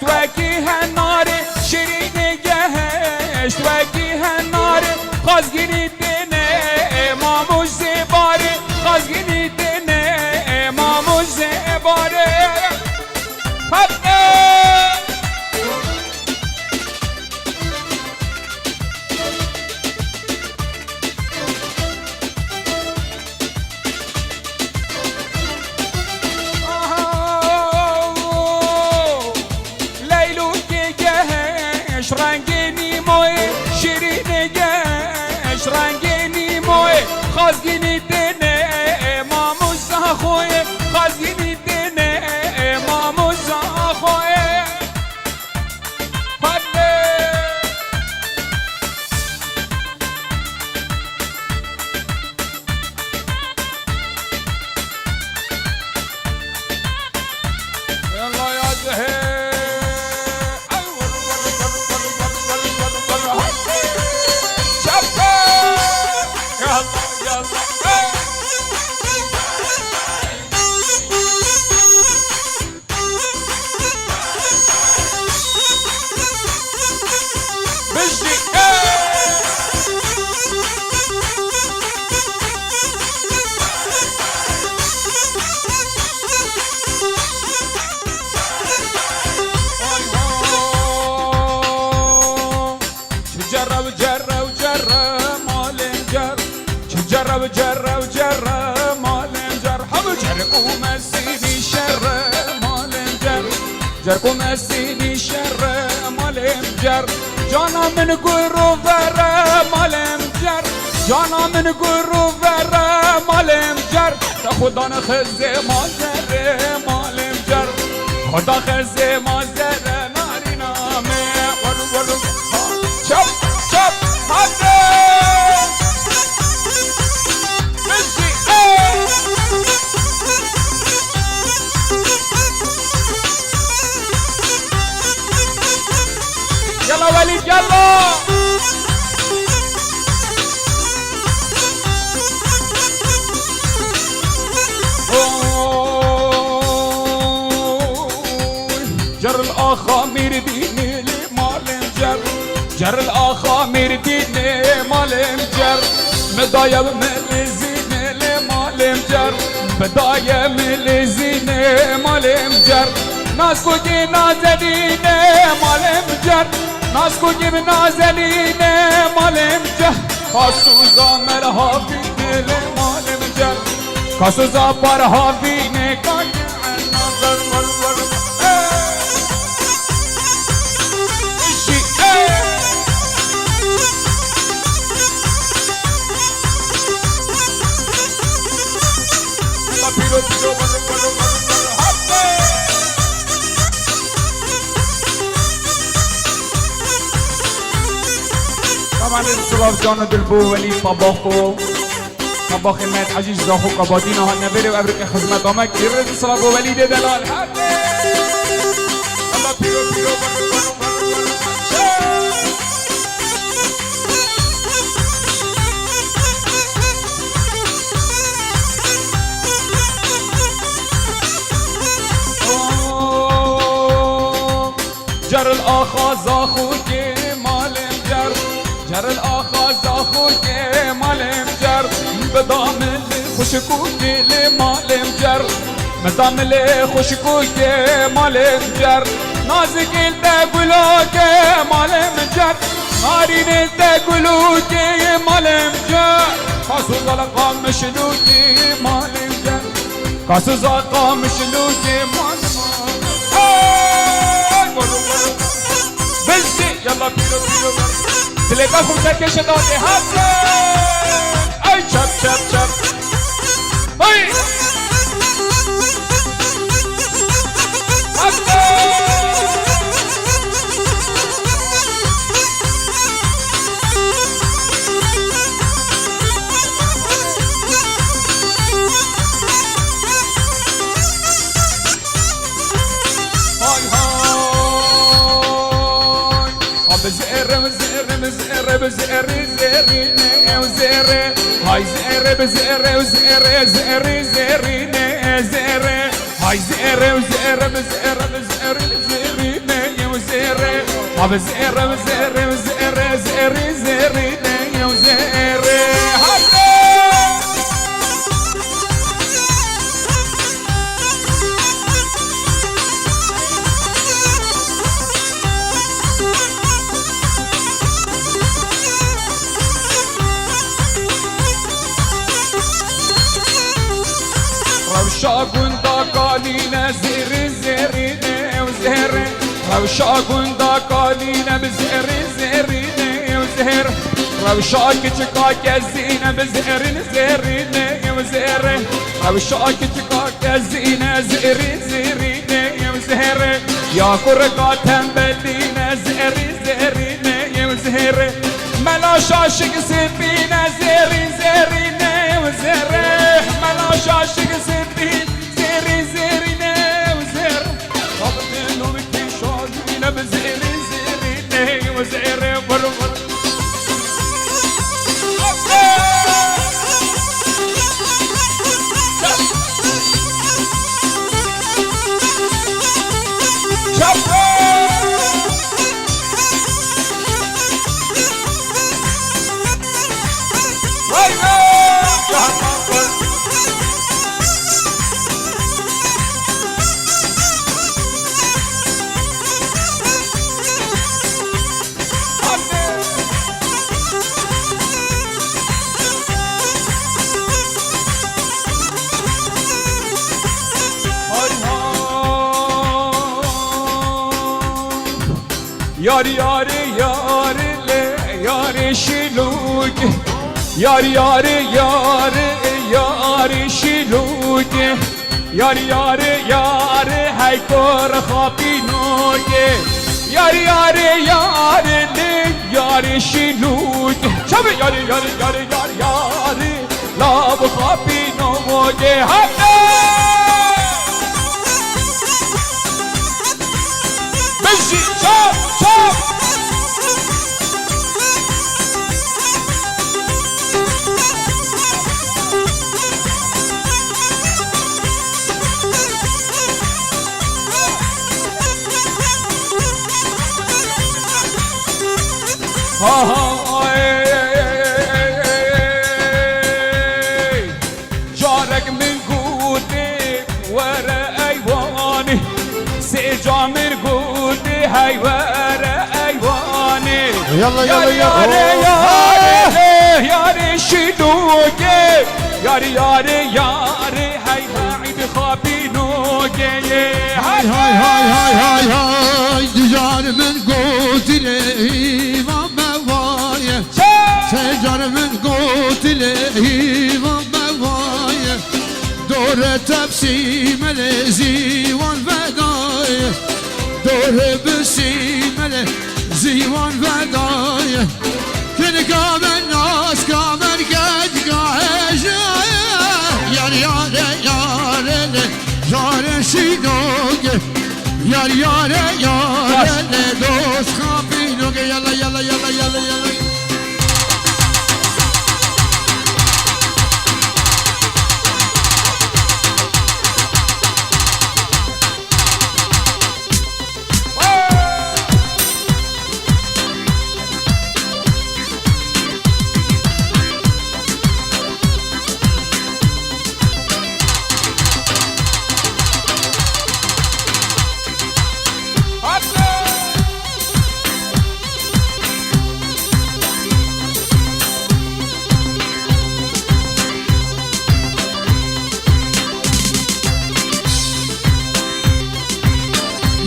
وکی هناره شیرین گهشت وکی هناره خازگینی دنه اماموش زباره خازگینی دنه اماموش زباره رنگینی موی شیرین گش رنگینی موی خازگینی دنه امامو زخوی خازگینی دنه امامو زخوی پله یالله یا زهر جرب جرب جرب مالم جر هم جرقو مسیدی شر مالم جر مسیدی شر مالم جر جانا من گرو ور مالم جر جانا من گرو ور مالم جر تا خدا نخزه مازر مالم جر خدا خزه مازر ناری نامه ورو ورو چپ چپ حده يلا وليد يلا جر الأخامير ديني لمالم جر جر الأخامير ديني مالم جر مدايا ملزين لمالم جر مدايا ملزين مالم جر ناس كوجي نازلين مالم جر ناس كوجي نازلين مالم جر كاسوزا مرهابين مالم جر كاسوزا برهابين كان نظر ور طبعا الشباب جان دلبو ولي طباخو طباخ مات حجيج زاخو قبادين هالنبري وابرك خدمة امك يرد صلاة وليد دلال الله بيرو بيرو جر الآخا زاخو کے مالم جر جر الآخا زاخو کے مالم جر بدامل خوشکو کے مالم جر بدامل خوشکو کے مالم جر نازک التقلو کے مالم جر نارین التقلو کے مالم جر کاسو زلقا مشلو کے مالم جر کاسو زلقا مشلو کے مالم بزي يلا بيرو بيرو تلاقاكم تركش داتي هاتي اي شاب شاب شاب اي هاتي بزر بزر بزر بزر زرين وزر هاي زر بزر وزر زر زرين زر هاي زر وزر بزر بزر زرين اب زهره وزهره وزهره زهره زهره نيا وزهره روشاقون دا قالينا زهره زهره نيا وزهره روشاقون دا قالينا بزهره زهره نيا وزهره روشاك تكاك الزينة بزهرين زهرين وزهره روشاك تكاك الزينة زهرين زهرين وزهره يا كرقات تنبلينا زهرين زهرين وزهره ملا شاشق سبينا زهرين زهرين وزهره ملا شاشق سبين زهرين زهرين وزهره ربط نور كشالينا بزهرين زهرين وزهره بربر یار یار یار له یار شلوک یار یار یار یار شلوک یار یار یار های کار خابینوک یار یار یار له یار شلوک شب یار یار یار یار یار لاب خابینوک هفته بشی شب جارك من قودي ورا ايواني سيجا من قودي هاي ورا ايواني يلا يلا يلا ياري ياري شلوكي ياري ياري ياري هاي هاي بخابينوكي هاي هاي هاي هاي هاي هاي جار من قودي لهيما موايا سيجار من قودي لهيما موايا دور تبسيم لزيوان فدايا دور بسيم لزيوان فدايا كن كامل ناس كامل قد قاهش يار يار يار يار شينوك يار يار يار دوست خابينوك يلا يلا يلا يلا يلا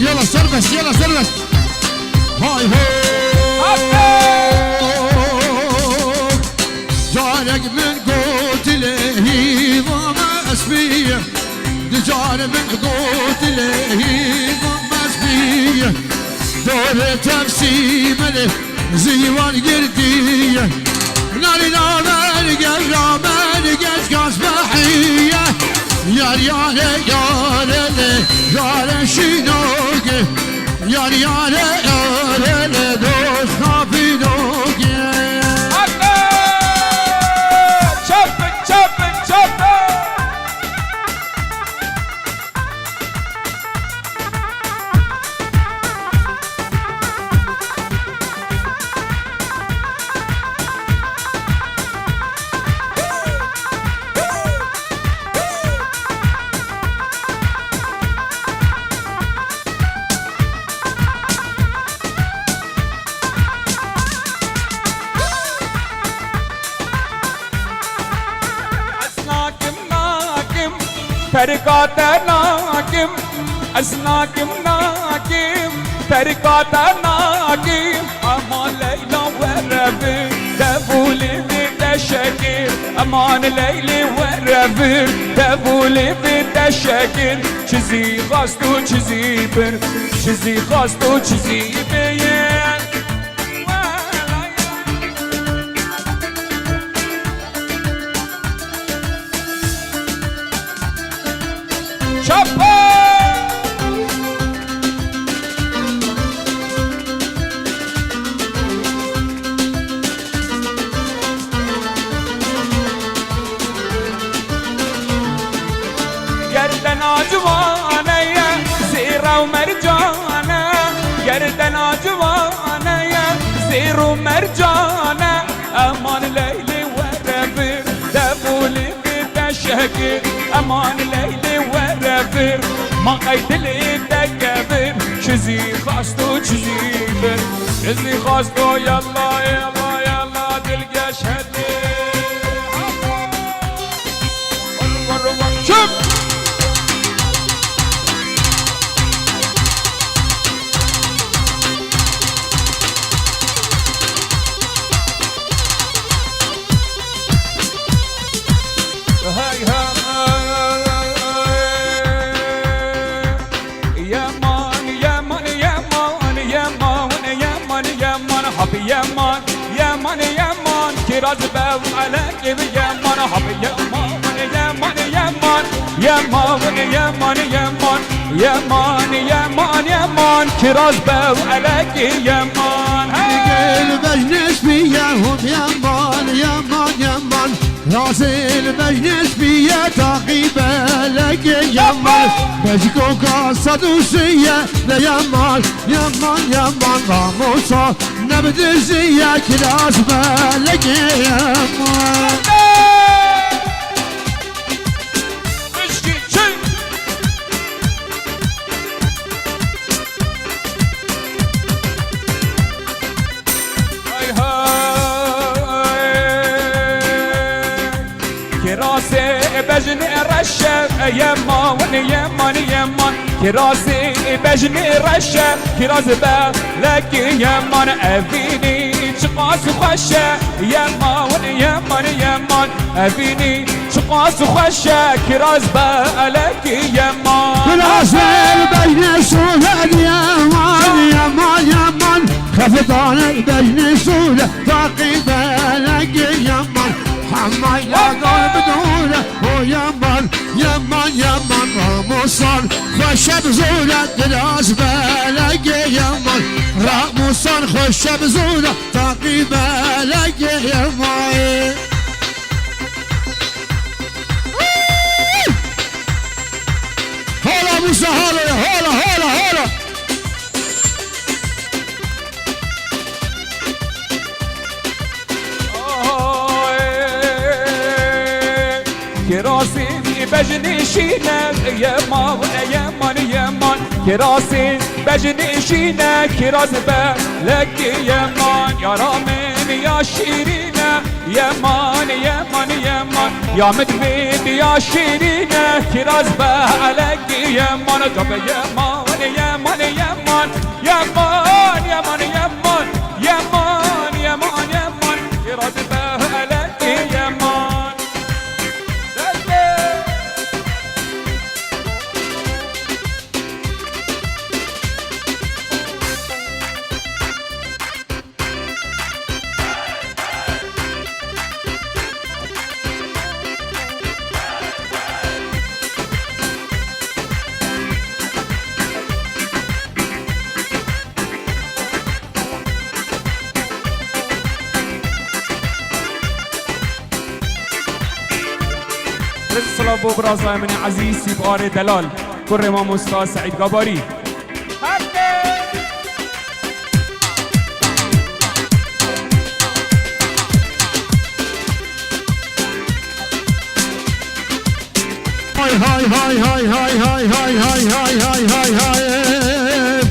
يلا سربس يلا سربس هاي هاي جارك من قوت لهي وما اسبيه جار من قوت لهي وما اسبيه دور تبسيم له زيوان قرديه ناري نامر قرامر قاس بحيه يار يار يار يار شينوك يار يار يار دوست خابينوك çöpün çöpün çöpün فرقات ناكم أسناكم ناكم فرقات ناكم أمان ليلى ورفر دبولي بالتشكر أمان ليلي ورفر دبولي بالتشكر چیزی خواست و چیزی بر چیزی خواست و چیزی بیر چپا گردن آجوانه زیرا و مرجانه گردن آجوانه زیر و مرجانه امان لیلی و رفر دبولی بتشکر امان لیلی و رفر ما قیدلی تکبر چیزی خواست و چیزی بر چیزی خواست و یلا یلا یلا دلگش هدی شب يمان يمان يمان كراز باو عليك يمان حب يمان يمان يمان يمان يمان يمان يمان يمان يمان كراز باو عليك يمان المجلس بيهم يمان يمان يمان راس المجلس بيا تعقيب لك يمان مشكو قصدوسية ليمان يمان يمان راموسا نبدل زيك لازمة لك يمان كراسي بجن رشة يمان يمان يمان كراسي بجن رشة كراس بالك يمان أبيني شقاس خشة يمان يمان يمان أبيني شقاس خشة كراس بالك يمان كراسي بجن سولة يمان يمان يمان خفضان بجن سولة تعقيب لك يمان حماي لا قلب دولة ويمان يمان يمان راموسان خشب زولة دراز بالك يمان راموسان خشب زولة تعقيب لك يمان هلا موسى هلا هلا هلا هلا كراسي بجني شينا يمان يمان يمان كراسي بجني شينا كراس بالك يمان يا رامين يا شيرينا يمان يمان يمان يا مدبيب يا شيرينا كراس بالك يمان جب يمان يمان يمان يمان يمان يمان يمان يمان يمان كراس بالك يمان الصلاة بو برازا من عزيزي بقاري دلال كل امام استاذ سعيد قباري هاي هاي هاي هاي هاي هاي هاي هاي هاي هاي هاي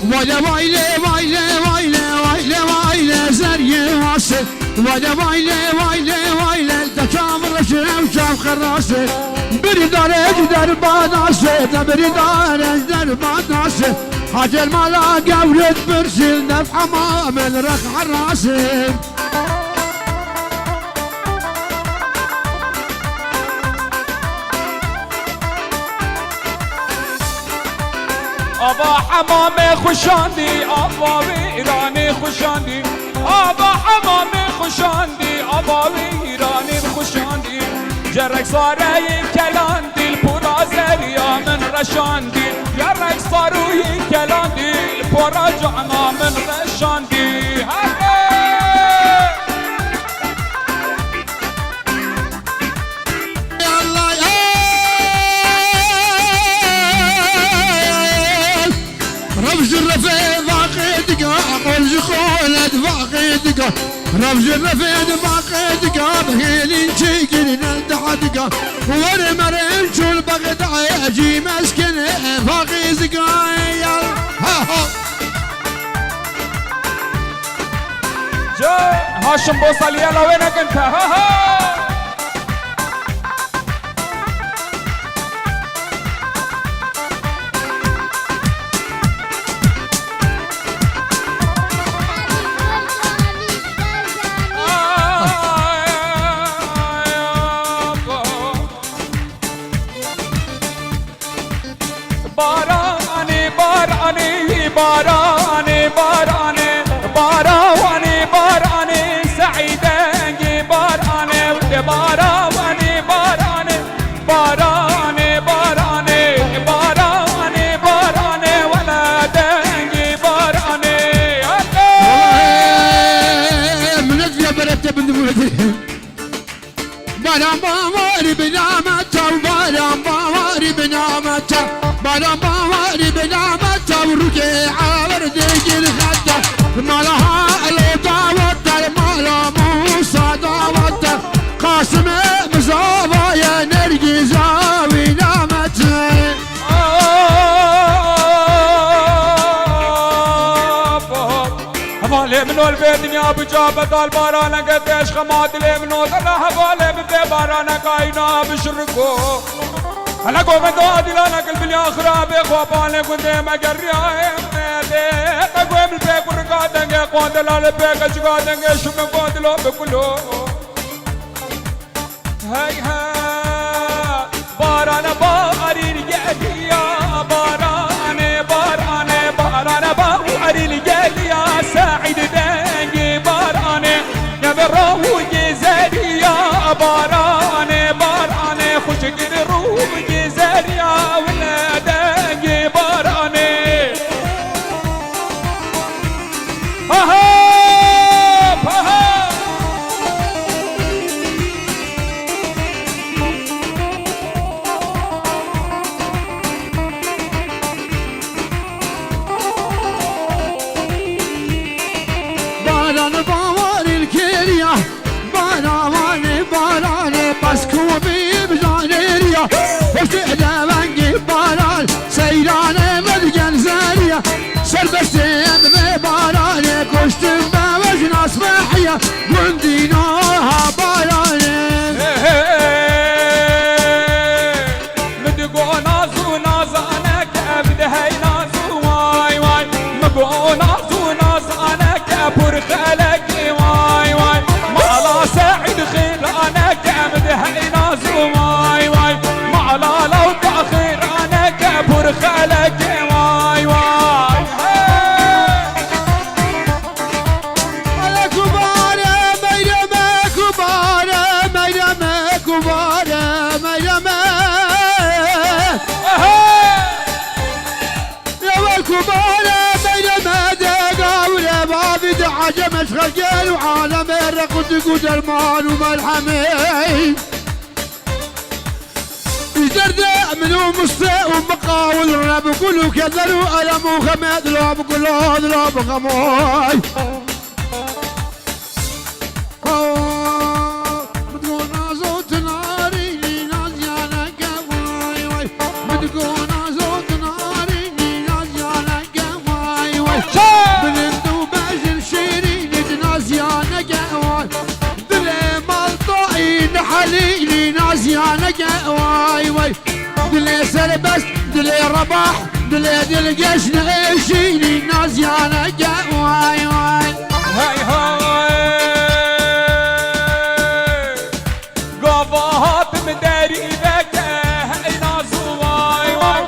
ولا وايلة وايلة وايلة وايلة وايلة زرية واسد ولا وايلة وايلة وايلة تكامل ناسه وشاف خراسه بردارج درباناسه بردارج درباناسه حاج المالا قولت برسل نف حمام الرخ حراسه آبا حمام خوشاندی آبا ویرانی خوشاندی آبا حمام خوشاندی آبا ویرانی خوشاندی جرک ساره کلان دل پورا زریا من رشاندی جرک ساروی کلان دل پورا جانا من رشاندی رمز الرفيد باقي قلج خولد باقي رمز الرفيد باقي بهيلين شيكين الدحدقة ورمرين شو البغداد اجي مسكن باقي زقايا جو هاشم بوصل يلا وينك انت ها باراني باراني باراني باراني باراني باراني سعيدة باراني باراني باراني باراني باراني باراني باراني ولا دنجي باراني من يا بلد بنت بلد باران باري بنعمته وباران باري بنعمته باران باري بنعمته ورجع وردق الخده ما لها الا دعوته ما لها موسى دعوته قاسم مزابا يا نرجي زاوي نعمته حوالي منو البيت يا ابو جابة البارانة قديش خمات لي منو ترى حوالي ببدي بارانة كاينة بشركو هلا قوم دادي لانا قلب لي اخرابي خواباني قدام اقرياهم نادي تقوم البيك ورقادنجي قوند لالبيك اشقادنجي شمن قوند لو بكلو هيها بارانة باري رجالي يا بارانة بارانة بارانة باري رجالي يا سعيد دنجي بارانة نبرو جزالي يا بارانة بارانة خوشقر روح جزالي يا ولادنجي بارانة بسكوبي بجانيريا وفتقنا منقي باران سيراني مدقن زانية سربستين بباراني كشتم بوجنا صباحية قندينوها باراني مدقو نازو نازانك ابدهي نازو واي واي مدقو نازو نازانك ابور خالك واي واي مالا سعيد خيرانك ابدهي نازو واي واي مالا لو تأخيرانك ابور خالك واي واي على كبارة ميرمة كبارة ميرمة كبارة ميرمة يا الكبارة ميرمة دقاولة بابد عجمت خجل وعالم الرقد قدرمان وملحمي يجردع منو مستاء ومقاول الرب كله كذلوا ألم وخماد الرب كله الرب خموي بتقول نازوت ناري نازيانا قواي واي بتقول نازوت ناري نازيانا قواي واي بلندو باجر شيرين نازيانا قواي دلي مالطعين حليلي نازیانه وای وای دلی سربست دلی رباح دلی دلگش نشینی نازیانه وای وای هی هی قافات مداري ذاك هي نازو واي واي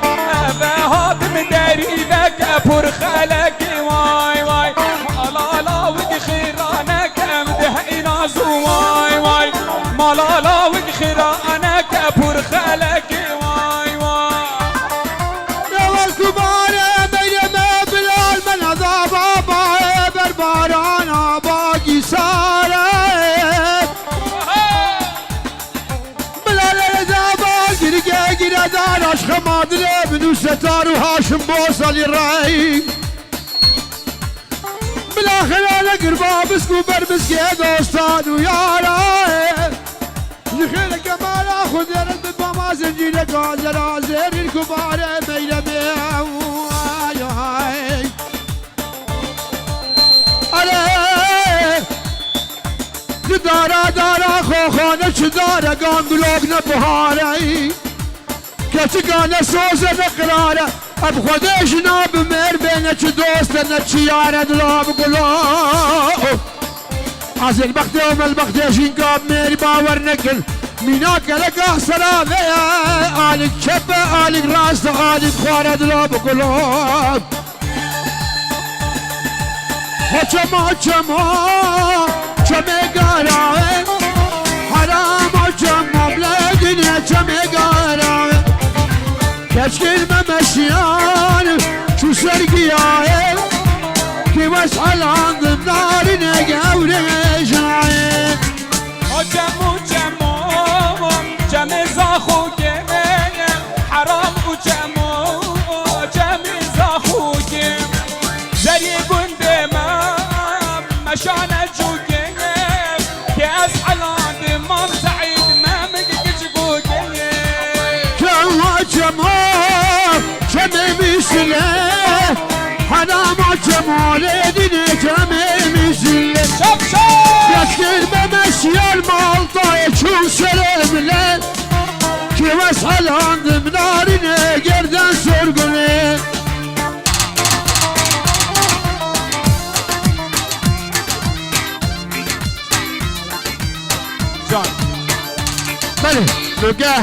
افهات مداري ذاك بور خالك واي واي مالالا وك خيرانك مدهي نازو واي واي مالالا وك خيرانك بور خالك واي واي يا والكبار بينما بلال من عذاب بربارانا باقي سارة گیره دار عشق مادره بدو ستار و هاشم بوصل الرأي بالاخره لقربا بسكو بربسكي دوستان ويارا يخيل كمال اخذ رد بما زنجيل قازر عزير الكبار ميلة هاي عليه دارا دارا خوخانه چه داره گانگلوگ نبهاره کسی گانه سوزه نقراره اب خودش ناب مر بینه چه دوسته نه چه یاره دلاب گلاب از البخت و ملبختش این قاب میری باور نکن مینا کلگاه سلامه آلیک چپه آلیک راست آلیک خواره دلاب گلاب چما چما چمه گاراه حرام و چما بلدنه چمه گاراه کشکل ممشیان چو سرگیاه که وسعلاندم دارینه گوره جایه چمو چمو چمه زاخو گمه حرام و چمو چمه زاخو گم زری گنده مشانه جوگه که از حلال مام سعید ما مگه جوگه چما چمه میشله حرام و چما لدینه چمه میشله شب شب کشکل بمشیال مالتای چون سرمله که وسعلاندم نارینه گردن سرگونه جان بله نگه